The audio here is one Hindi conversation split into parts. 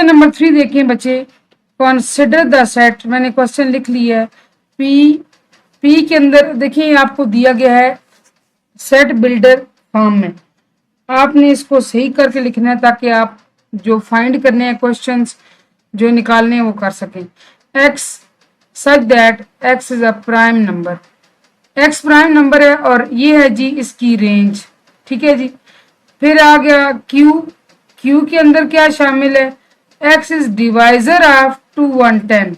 नंबर 3 देखें बच्चे, कंसिडर द सेट। मैंने क्वेश्चन लिख लिया है। पी के अंदर देखिए आपको दिया गया है सेट बिल्डर फॉर्म में। आपने इसको सही करके लिखना है ताकि आप जो फाइंड करने हैं क्वेश्चंस जो निकालने हैं वो कर सकें। X such that x is a prime number. Ex prime number है और ये है जी इसकी रेंज। ठीक है जी। फिर आ गया क्यू के अंदर क्या शामिल है? एक्स इज डिवाइजर ऑफ 2 110,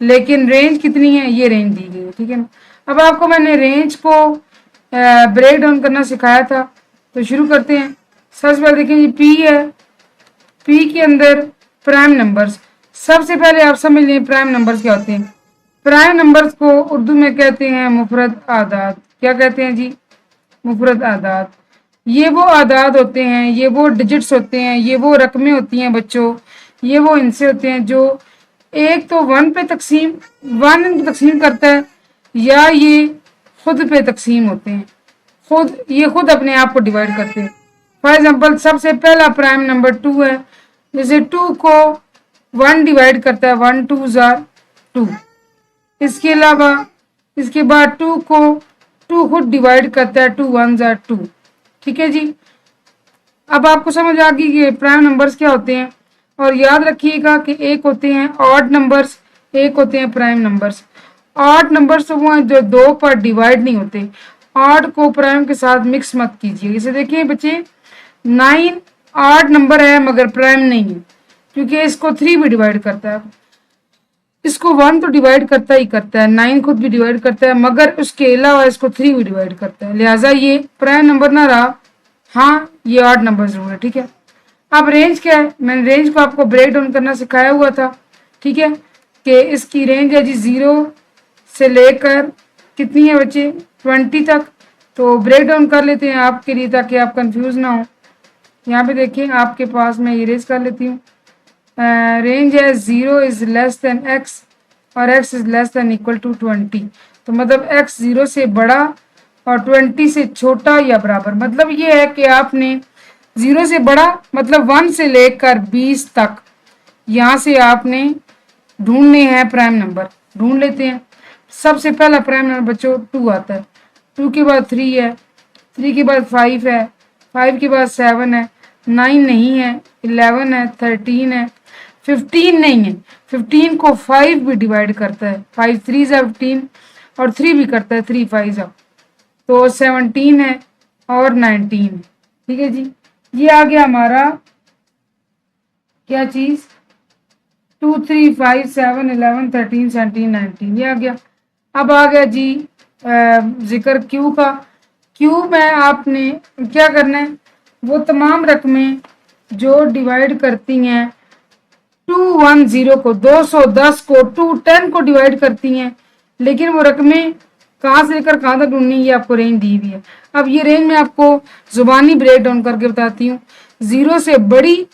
लेकिन रेंज कितनी है? ये रेंज दी गई है। ठीक है ना। अब आपको मैंने रेंज को ब्रेक डाउन करना सिखाया था, तो शुरू करते हैं। सबसे पहले देखिए ये पी है। पी के अंदर प्राइम नंबर्स। सबसे पहले आप समझ लें प्राइम नंबर्स क्या होते हैं। प्राइम नंबर्स को उर्दू में कहते हैं मुफरद आदाद। क्या कहते हैं जी? मुफरद आदाद। ये वो आदाद होते हैं, ये वो डिजिट्स होते हैं, ये वो रकमें होती हैं बच्चों, ये वो इनसे होते हैं जो एक तो वन पे तकसीम करता है, या ये खुद पे तकसीम होते हैं। ये खुद अपने आप को डिवाइड करते हैं। फॉर एग्जाम्पल सबसे पहला प्राइम नंबर 2 है। जैसे 2 को 1 डिवाइड करता है, 1 2 जार 2। इसके अलावा इसके बाद 2 को 2 खुद डिवाइड करता है, 2 1 जार 2। ठीक है जी। अब आपको समझ आ गई कि प्राइम नंबर्स क्या होते हैं। और याद रखिएगा कि एक होते हैं ऑड नंबर्स, एक होते हैं प्राइम नंबर्स। ऑड नंबर्स तो वो हैं जो 2 पर डिवाइड नहीं होते। ऑड को प्राइम के साथ मिक्स मत कीजिए। जैसे देखिए बच्चे 9 ऑड नंबर है मगर प्राइम नहीं है, क्योंकि इसको 3 भी डिवाइड करता है। इसको 1 तो डिवाइड करता ही करता है, 9 खुद भी डिवाइड करता है, मगर उसके अलावा इसको 3 भी डिवाइड करता है, लिहाजा ये प्राइम नंबर ना रहा। हाँ ये ऑड नंबर जरूर है। ठीक है। अब रेंज क्या है? मैंने रेंज को आपको ब्रेक डाउन करना सिखाया हुआ था। ठीक है, कि इसकी रेंज है जी 0 से लेकर कितनी है बच्चे? 20 तक। तो ब्रेक डाउन कर लेते हैं आपके लिए ताकि आप कंफ्यूज ना हो। यहाँ पे देखिए आपके पास मैं इरेज कर लेती हूँ। रेंज है 0 इज लेस देन एक्स और x is less than equal to 20। तो मतलब x 0 से बड़ा और 20 से छोटा या बराबर। मतलब ये है कि आपने 0 से बड़ा मतलब 1 से लेकर 20 तक यहाँ से आपने ढूंढने हैं प्राइम नंबर। ढूंढ लेते हैं। सबसे पहला प्राइम नंबर बच्चों 2 आता है। 2 के बाद 3 है, 3 के बाद 5 है, 5 के बाद 7 है, 9 नहीं है, 11 है, 13 है, 15 नहीं है। 15 को 5 भी डिवाइड करता है, 5 3 जा 15 और 3 भी करता है, 3 5 जा, तो 17 है और 19 है। ठीक है जी। ये आ गया हमारा क्या चीज? 2 3 5 7 11 13 17 19 ये आ गया। अब आ गया जी जिक्र क्यू का। क्यू में आपने क्या करना है? वो तमाम रकमें जो डिवाइड करती हैं 210 को, 210 को, 210 को डिवाइड करती हैं, लेकिन वो रकमें कहाँ से लेकर कहाँ तक ढूंढनी ये आपको रेंज दी हुई है। अब ये रेंज मैं आपको जुबानी ब्रेक डाउन करके बताती हूँ। 0 से बड़ी,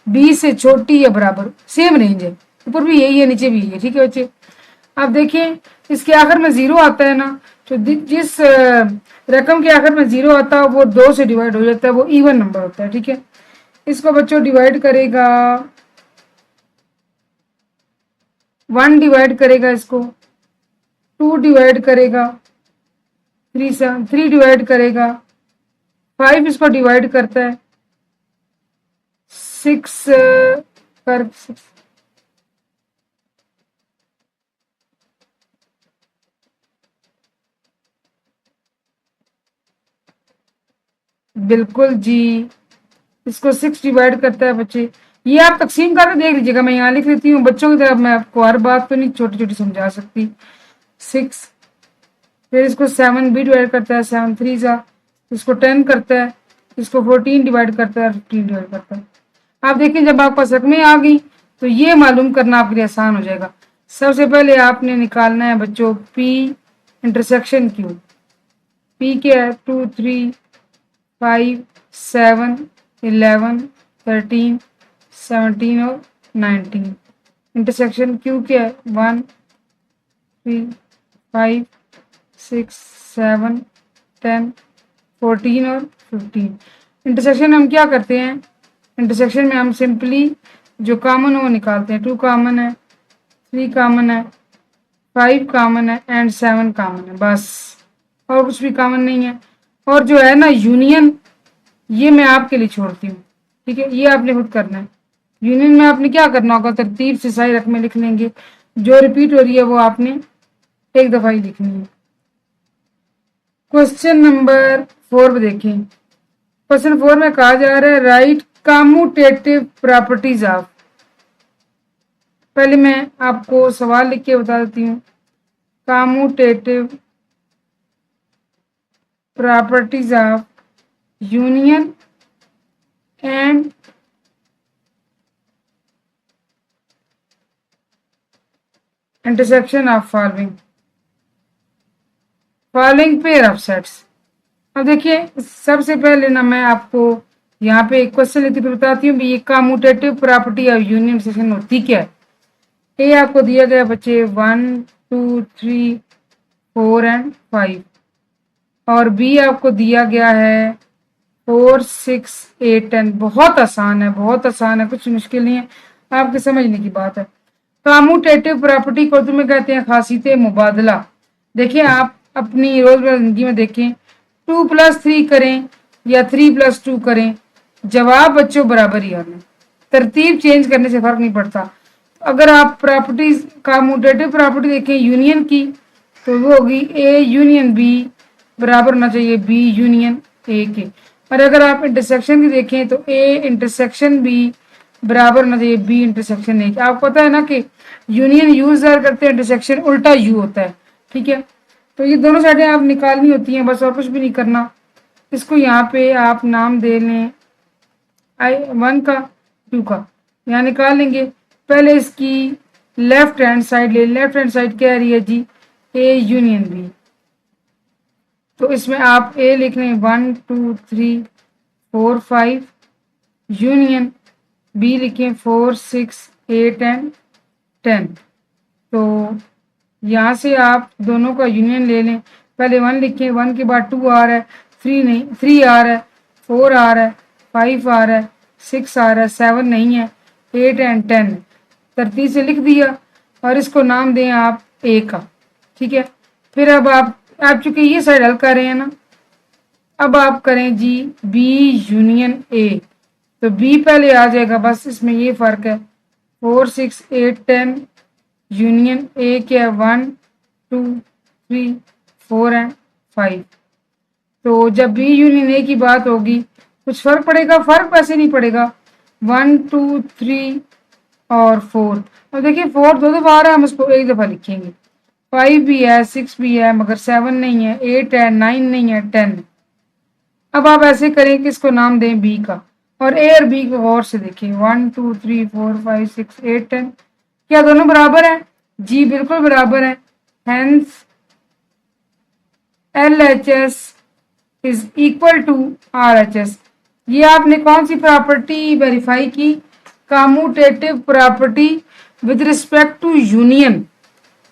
20 से छोटी या बराबर, सेम रेंज है। ऊपर भी यही है, नीचे भी यही है। ठीक है बच्चे। अब देखिए इसके आखिर में 0 आता है ना, तो जिस रकम के आखिर में 0 आता है वो 2 से डिवाइड हो जाता है, वो इवन नंबर होता है। ठीक है। इसको बच्चों डिवाइड करेगा 1 डिवाइड करेगा, इसको 2 डिवाइड करेगा, 3 डिवाइड करेगा, 5 इसको डिवाइड करता है, 6 कर 6 बिल्कुल जी, इसको 6 डिवाइड करता है बच्चे। ये आप तकसीम करके देख लीजिएगा, मैं यहाँ लिख लेती हूँ। बच्चों की तरफ मैं आपको हर बात तो नहीं छोटी छोटी समझा सकती। 6, फिर इसको 7 भी डिवाइड करता है, 7 3 जा, इसको 10 करता है, इसको 14 डिवाइड करता है, 15 डिवाइड करता है। आप देखिए जब आपके पास रकमें आ गई तो ये मालूम करना आपके लिए आसान हो जाएगा। सबसे पहले आपने निकालना है बच्चों P इंटरसेक्शन Q। P क्या है? 2 3 5 7 11 13 17 और 19। इंटरसेक्शन Q क्या है? 1 3 5 6 7 10 14 और 15। इंटरसेक्शन में हम क्या करते हैं? इंटरसेक्शन में हम सिंपली जो कॉमन है वो निकालते हैं। 2 कॉमन है, 3 कॉमन है, 5 कॉमन है एंड 7 कॉमन है, बस और कुछ भी कॉमन नहीं है। और जो है ना यूनियन, ये मैं आपके लिए छोड़ती हूँ, ठीक है, ये आपने खुद करना है। यूनियन में आपने क्या करना होगा, तरतीब से सही रकमें लिख लेंगे, जो रिपीट हो रही है वो आपने एक दफा ही लिखनी है। क्वेश्चन नंबर 4 पे देखें। क्वेश्चन 4 में कहा जा रहा है राइट कम्यूटेटिव प्रॉपर्टीज ऑफ। पहले मैं आपको सवाल लिख के बता देती हूँ। Commutative properties of union and intersection of following pair of sets. अब देखिए सबसे पहले ना मैं आपको यहाँ पे एक क्वेश्चन लेती फिर बताती हूँ ये commutative property of union section होती क्या है। ये आपको दिया गया बच्चे 1 2 3 4 एंड 5 और बी आपको दिया गया है 4 6 8 10। बहुत आसान है, बहुत आसान है, कुछ मुश्किल नहीं है, आपके समझने की बात है। कम्यूटेटिव प्रॉपर्टी को तुम्हें कहते हैं खासियत मुबादला। देखिए आप अपनी रोजमर्रा जिंदगी में देखें 2 + 3 करें या 3 + 2 करें, जवाब बच्चों बराबर ही आना, तरतीब चेंज करने से फर्क नहीं पड़ता। अगर आप प्रॉपर्टीज कम्यूटेटिव प्रॉपर्टी देखें यूनियन की तो वो होगी ए यूनियन बी बराबर होना चाहिए बी यूनियन ए के। और अगर आप इंटरसेक्शन की देखें तो ए इंटरसेक्शन बी बराबर होना चाहिए बी इंटरसेक्शन ए के। आपको पता है ना कि यूनियन यू ज़र करते हैं, इंटरसेक्शन उल्टा यू होता है, ठीक है। तो ये दोनों साइडें आप निकालनी होती हैं, बस और कुछ भी नहीं करना। इसको यहाँ पे आप नाम दे लें I1 का 2 का, यहाँ निकाल लेंगे। पहले इसकी लेफ्ट हैंड साइड ले, लेफ्ट हैंड साइड क्या आ रही है जी ए यूनियन बी, तो इसमें आप ए लिख लें 1 2 3 4 5 यूनियन बी लिखें 4 6 8 एंड 10। तो यहाँ से आप दोनों का यूनियन ले लें। पहले 1 लिखें, 1 के बाद 2 आ रहा है, 3 नहीं, 3 आ रहा है, 4 आ रहा है, 5 आ रहा है, 6 आ रहा है, 7 नहीं है, 8 एंड 10 तरतीब से लिख दिया और इसको नाम दें आप ए का, ठीक है। फिर अब आप चूंकि ये साइड हल कर रहे हैं ना, अब आप करें जी बी यूनियन ए, तो बी पहले आ जाएगा, बस इसमें ये फर्क है 4 6 8 10 यूनियन ए क्या है 1 2 3 4 एंड 5। तो जब बी यूनियन ए की बात होगी कुछ फर्क पड़ेगा, फर्क वैसे नहीं पड़ेगा। 1 2 3 और 4, अब देखिए 4 दो दफा आ रहा है, हम इसको एक दफा लिखेंगे। 5 भी है, 6 भी है, मगर 7 नहीं है, 8 है, 9 नहीं है, 10। अब आप ऐसे करें कि इसको नाम दें बी का और ए और बी को गौर से देखें 1 2 3 4 5 6 8 10। क्या दोनों बराबर है जी? बिल्कुल बराबर है। Hence LHS is equal to RHS। ये आपने कौन सी प्रॉपर्टी वेरीफाई की? Commutative property with respect to union,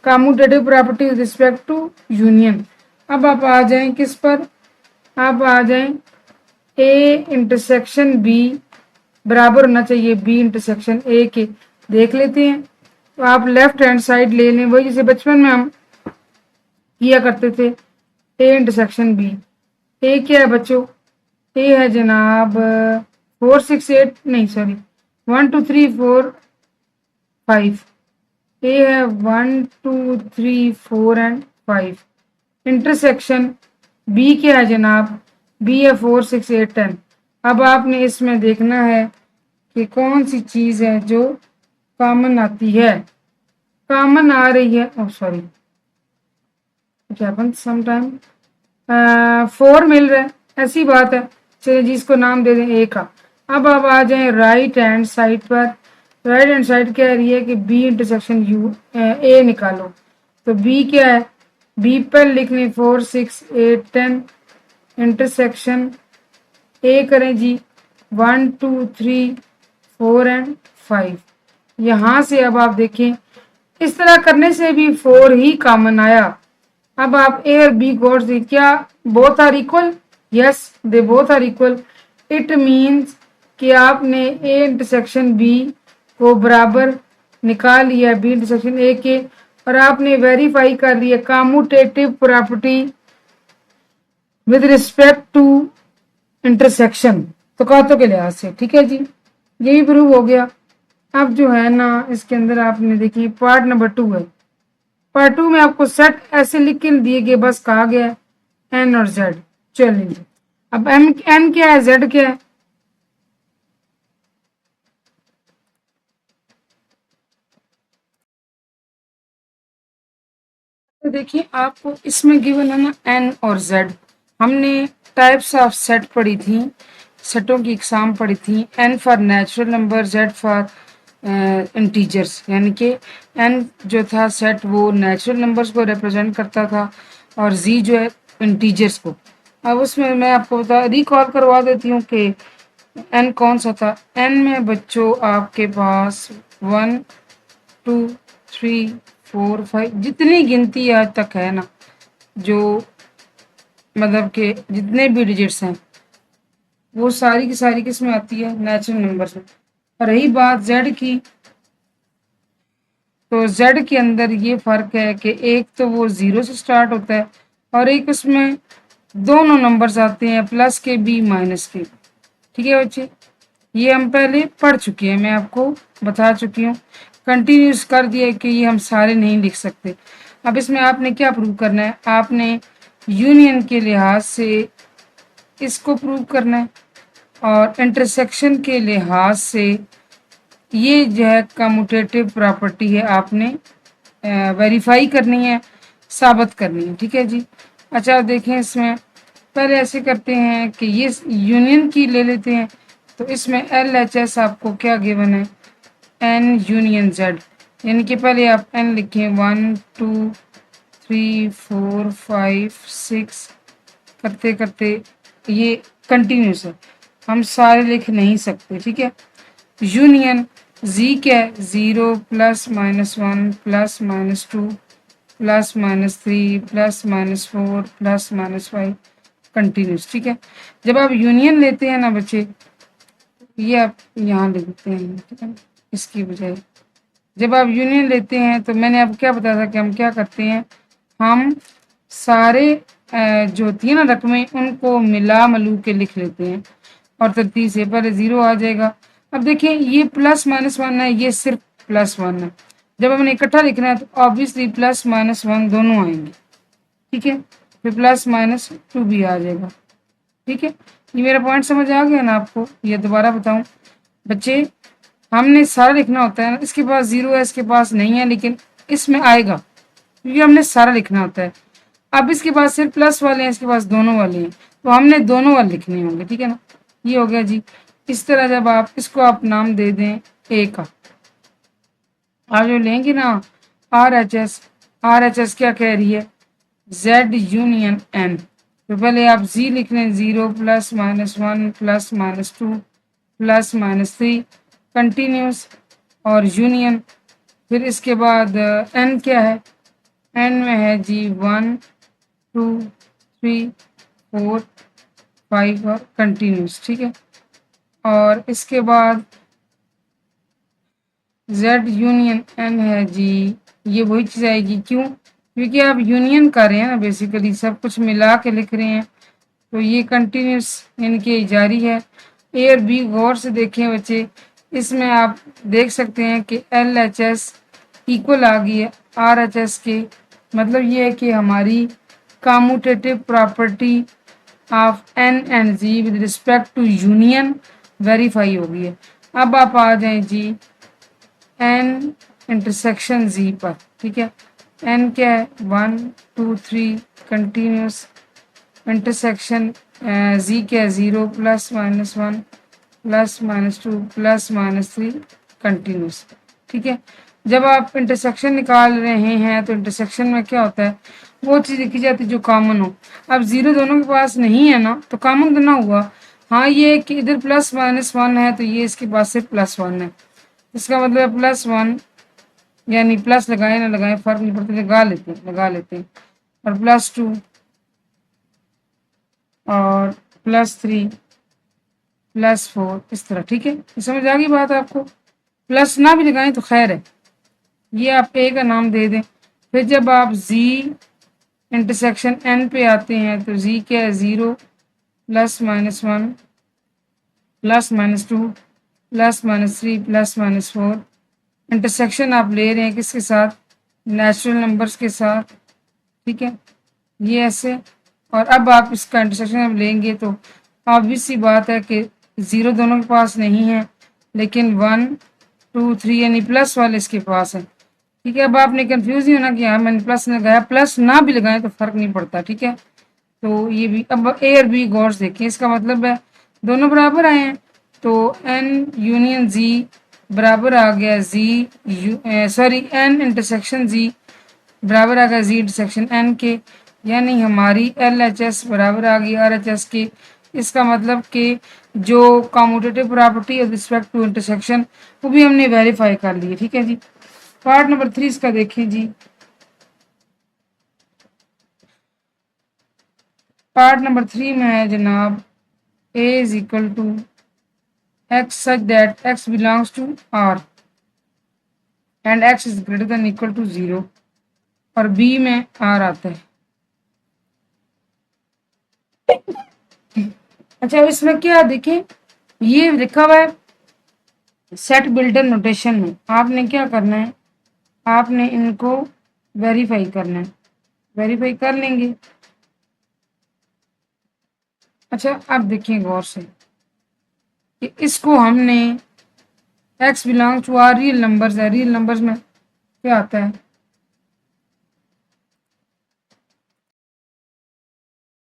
commutative property with respect to union. अब आप आ जाएं किस पर? आप आ जाएं ए इंटरसेक्शन बी बराबर होना चाहिए बी इंटरसेक्शन ए के। देख लेते हैं, तो आप लेफ्ट हैंड साइड ले लें, वही जैसे बचपन में हम किया करते थे, ए इंटरसेक्शन बी। ए क्या है बच्चों? ए है जनाब 4 6 8 नहीं सॉरी 1 2 3 4 5। ए है 1 2 3 4 एंड 5। इंटरसेक्शन बी क्या है जनाब? बी है 4 6 8 10। अब आपने इसमें देखना है कि कौन सी चीज है जो कॉमन आती है। कॉमन आ रही है, ओह सॉरी क्या समटाइम 4 मिल रहा है, ऐसी बात है। चलिए जी इसको नाम दे दें ए का। अब आप आ जाएं राइट हैंड साइड पर। राइट हैंड साइड कह रही है कि बी इंटरसेक्शन यू ए निकालो, तो बी क्या है? बी पर लिख लें 4 6 8 10 इंटरसेक्शन ए करें जी 1 2 3 4 एंड 5। यहाँ से अब आप देखें इस तरह करने से भी 4 ही कॉमन आया। अब आप ए और बी गौर से, क्या both are equal? Yes they both are equal. It means कि आपने ए इंटरसेक्शन बी को बराबर निकाल लिया बी इंटरसेक्शन ए के, और आपने वेरीफाई कर लिया commutative property with respect to intersection, तो कातों के लिहाज से, ठीक है जी, ये भी प्रूव हो गया। अब जो है ना इसके अंदर आपने देखिए पार्ट नंबर 2 है। पार्ट 2 में आपको सेट ऐसे लिख के दिए गए, बस कहा गया एन और जेड। चलिए अब एम एन क्या है, जेड क्या है, तो देखिए आपको इसमें गिवन है ना एन और जेड। हमने टाइप्स ऑफ सेट पढ़ी थी, सेटों की एग्जाम पढ़ी थी। N for natural number, Z for integers, यानी कि एन जो था सेट वो नेचुरल नंबर्स को रिप्रेजेंट करता था और जी जो है इंटीजर्स को। अब उसमें मैं आपको रिकॉल करवा देती हूँ कि एन कौन सा था। एन में बच्चों आपके पास 1 2 3 4 5 जितनी गिनती आज तक है ना, जो मतलब के जितने भी डिजिट्स हैं वो सारी की सारी किस में आती है, नेचुरल नंबर में। रही बात जेड की, तो जेड के अंदर ये फर्क है कि एक तो वो 0 से स्टार्ट होता है और एक उसमें दोनों नंबर्स आते हैं, प्लस के भी माइनस के। ठीक है बच्चे, ये हम पहले पढ़ चुके हैं, मैं आपको बता चुकी हूँ। कंटिन्यूस कर दिया कि ये हम सारे नहीं लिख सकते। अब इसमें आपने क्या प्रूव करना है, आपने यूनियन के लिहाज से इसको प्रूव करना है और इंटरसेक्शन के लिहाज से ये जो है कम्यूटेटिव प्रॉपर्टी है आपने वेरीफाई करनी है, साबित करनी है। ठीक है जी। अच्छा देखें, इसमें पहले ऐसे करते हैं कि ये यूनियन की ले लेते हैं, तो इसमें एल एच एस आपको क्या गिवन है, एन यूनियन जेड, यानी कि पहले आप एन लिखें 1 2 3 4 5 6 करते करते ये कंटिन्यूस है, हम सारे लिख नहीं सकते। ठीक है, यूनियन जी क्या है, 0 plus minus 1 plus minus 2 plus minus 3 plus minus 4 plus minus 5 continuous. ठीक है, जब आप यूनियन लेते हैं ना बच्चे, ये आप यहाँ लिखते हैं, ठीक है, इसकी बजाय जब आप यूनियन लेते हैं तो मैंने आपको क्या बताया था कि हम क्या करते हैं, हम सारे जो होती है ना रकमें उनको मिला मलू के लिख लेते हैं और तरतीब से पहले 0 आ जाएगा। अब देखिए ये प्लस माइनस 1 है, ये सिर्फ प्लस 1 है, जब हमने इकट्ठा लिखना है तो ऑब्वियसली प्लस माइनस 1 दोनों आएंगे। ठीक है, फिर प्लस माइनस 2 भी आ जाएगा। ठीक है, ये मेरा पॉइंट समझ आ गया ना आपको। ये दोबारा बताऊं बच्चे, हमने सारा लिखना होता है ना, इसके पास 0 है, इसके पास नहीं है, लेकिन इसमें आएगा क्योंकि हमने सारा लिखना होता है। अब इसके पास सिर्फ प्लस वाले हैं, इसके पास दोनों वाले हैं, तो हमने दोनों वाले लिखने होंगे। ठीक है ना, ये हो गया जी। इस तरह जब आप इसको आप नाम दे दें ए का, आप जो लेंगे ना R H S, R H S क्या कह रही है, जेड यूनियन एन, तो पहले आप जी लिख लें, 0 plus minus 1 plus minus 2 plus minus 3 continuous और यूनियन। फिर इसके बाद एन क्या है, एन में है जी 1 2 3 4 5 और कंटिन्यूस। ठीक है, और इसके बाद जेड यूनियन एन है जी, ये वही चीज़ आएगी। क्यों, क्योंकि आप यूनियन कर रहे हैं ना, बेसिकली सब कुछ मिला के लिख रहे हैं, तो ये कंटिन्यूस यानी कि जारी है। ए और बी गौर से देखें बच्चे, इसमें आप देख सकते हैं कि एल एच एस इक्वल आ गई है आर एच एस के, मतलब ये है कि हमारी commutative property of N and G with respect to union verify हो गई है। अब आप आ जाएं जी एन इंटरसेक्शन जी पर। ठीक है, एन क्या है, 1 2 3 कंटिन्यूस इंटरसेक्शन जी क्या है, 0 plus minus 1 plus minus 2 plus minus 3 continuous. ठीक है, जब आप इंटरसेक्शन निकाल रहे हैं तो इंटरसेक्शन में क्या होता है, वो चीज़ लिखी जाती है जो कॉमन हो। अब 0 दोनों के पास नहीं है ना, तो कॉमन तो ना हुआ। हाँ, ये कि इधर प्लस माइनस 1 है तो ये इसके पास सिर्फ प्लस 1 है, इसका मतलब प्लस 1, यानी प्लस लगाए ना लगाए फर्क नहीं पड़ता, लगा लेते हैं और प्लस 2 और प्लस 3 प्लस 4 इस तरह। ठीक है, ये समझ आ गई बात आपको। प्लस ना भी लगाएं तो खैर है, ये आप ए का नाम दे दें। फिर जब आप जी इंटरसेक्शन एन पे आते हैं तो जी क्या है, 0 plus minus 1 plus minus 2 plus minus 3 plus minus 4। Intersection आप ले रहे हैं किसके साथ, नेचुरल नंबर्स के साथ, ठीक है, ये ऐसे। और अब आप इसका इंटरसेक्शन अब लेंगे तो ऑब्वियस सी बात है कि 0 दोनों के पास नहीं है, लेकिन 1 2 3 यानी प्लस वाले इसके पास है, ठीक है। अब आपने कंफ्यूज नहीं होना कि हाँ मैंने प्लस लगाया, प्लस ना भी लगाएं तो फर्क नहीं पड़ता, ठीक है। तो ये भी अब ए और बी गौर से देखें, इसका मतलब है दोनों बराबर आए हैं, तो एन यूनियन जी बराबर आ गया जी सॉरी एन इंटरसेक्शन जी बराबर आ गया जी इंटरसेक्शन एन के, यानी हमारी एल एच एस बराबर आ गई आर एच एस के। इसका मतलब कि जो commutative property with respect to intersection वो भी हमने वेरीफाई कर लिए, ठीक है जी। पार्ट नंबर 3 इसका देखें जी। पार्ट नंबर 3 में है जनाब a is equal to x such that x belongs to R and x is greater than equal to 0 और b में R आता है। अच्छा इसमें क्या देखें, ये लिखा हुआ है सेट बिल्डर नोटेशन में, आपने क्या करना है, आपने इनको वेरीफाई करना है, वेरीफाई कर लेंगे। अच्छा अब देखिए गौर से कि इसको हमने x belong to R real numbers है, रियल नंबर्स में क्या आता है।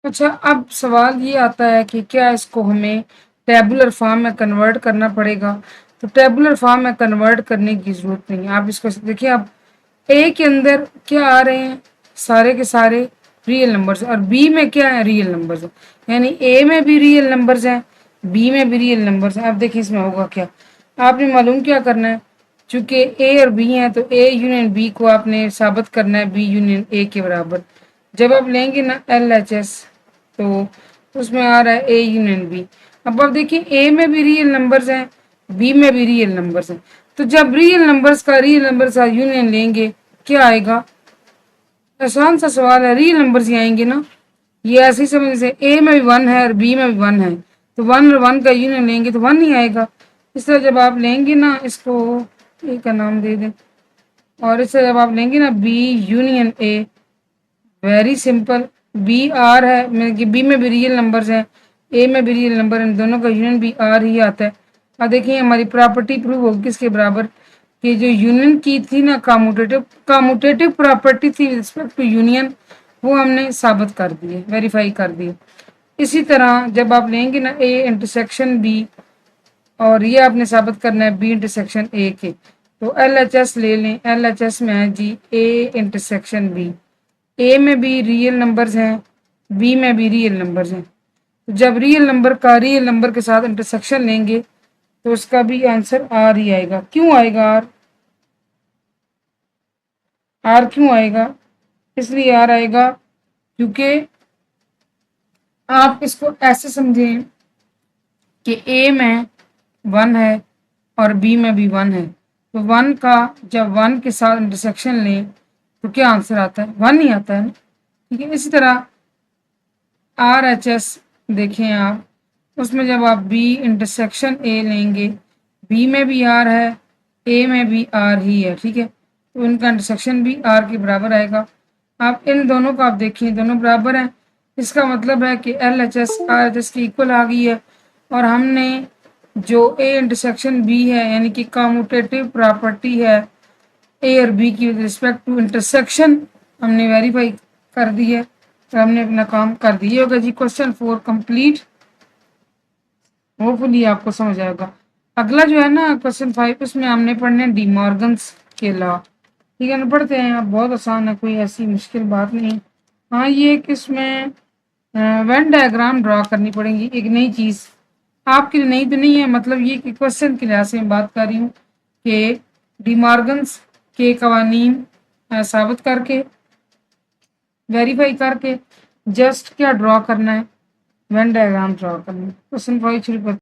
अच्छा अब सवाल ये आता है कि क्या इसको हमें टेबुलर फॉर्म में कन्वर्ट करना पड़ेगा, तो टेबुलर फॉर्म में कन्वर्ट करने की ज़रूरत नहीं है। आप इसको देखिए, आप ए के अंदर क्या आ रहे हैं, सारे के सारे रियल नंबर्स, और बी में क्या है, रियल नंबर्स है, यानी ए में भी रियल नंबर्स हैं, बी में भी रियल नंबर्स हैं। अब देखिए इसमें होगा क्या, आपने मालूम क्या करना है, चूंकि ए और बी हैं तो ए यूनियन बी को आपने साबित करना है बी यूनियन ए के बराबर। जब आप लेंगे ना एल एच एस तो उसमें आ रहा है ए यूनियन बी। अब आप देखिए ए में भी रियल नंबर्स हैं, बी में भी रियल नंबर्स हैं, तो जब रियल नंबर्स का रियल नंबर का यूनियन लेंगे क्या आएगा, आसान सा सवाल है, रियल नंबर्स ही आएंगे ना। ये ऐसे ही समझ से ए में भी 1 है और बी में भी 1 है, तो 1 और 1 का यूनियन लेंगे तो 1 ही आएगा। इस तरह जब आप लेंगे ना, इसको ए का नाम दे दें, और इस तरह जब आप लेंगे ना B union A, very simple, B R है, मतलब कि बी में भी रियल नंबर्स हैं, ए में भी रियल नंबर है, दोनों का यूनियन भी आर ही आता है। अब देखिए हमारी प्रॉपर्टी प्रूव होगी किसके बराबर, कि जो यूनियन की थी ना कम्यूटेटिव प्रॉपर्टी थी रिस्पेक्ट टू यूनियन, वो हमने साबित कर दी है, वेरीफाई कर दी है। इसी तरह जब आप लेंगे ना ए इंटरसेक्शन बी, और ये आपने साबित करना है बी इंटरसेक्शन ए के, तो एल एच एस ले लें, एल एच एस में है जी ए इंटरसेक्शन बी, ए में भी रियल नंबर्स हैं, बी में भी रियल नंबर्स हैं, तो जब रियल नंबर का रियल नंबर के साथ इंटरसेक्शन लेंगे तो उसका भी आंसर आर ही आएगा। क्यों आएगा आर, आर क्यों आएगा, इसलिए आर आएगा क्योंकि आप इसको ऐसे समझें कि ए में 1 है और बी में भी 1 है, तो 1 का जब 1 के साथ इंटरसेक्शन लें तो क्या आंसर आता है, 1 ही आता है ना, ठीक है। इसी तरह आर एच एस देखें आप, उसमें जब आप बी इंटरसेक्शन ए लेंगे, बी में भी आर है, ए में भी आर ही है, ठीक है, तो इनका इंटरसेक्शन भी आर के बराबर आएगा। आप इन दोनों को आप देखिए, दोनों बराबर हैं, इसका मतलब है कि L H S R H S की इक्वल आ गई है, और हमने जो ए इंटरसेक्शन बी है यानी कि कम्यूटेटिव प्रॉपर्टी है ए और बी की विद रिस्पेक्ट टू इंटरसेक्शन हमने वेरीफाई कर दी है, तो हमने अपना काम कर दिया होगा जी। क्वेश्चन 4 कंप्लीट, होपफुली आपको समझ आएगा। अगला जो है ना क्वेश्चन 5, उसमें हमने पढ़ने डी मॉर्गन्स के लॉ, ठीक है ना, पढ़ते हैं आप, बहुत आसान है, कोई ऐसी मुश्किल बात नहीं। हाँ ये कि इसमें वेन डायग्राम ड्रॉ करनी पड़ेगी, एक नई चीज़ आपके लिए नई तो नहीं है, मतलब ये कि क्वेश्चन के लिहाज से मैं बात कर रही हूँ कि डी मॉर्गन्स के कवानीन साबित करके वेरीफाई करके जस्ट क्या ड्रॉ करना है, वेन डायग्राम ड्रॉ करना है। क्वेश्चन 5 शुरू करते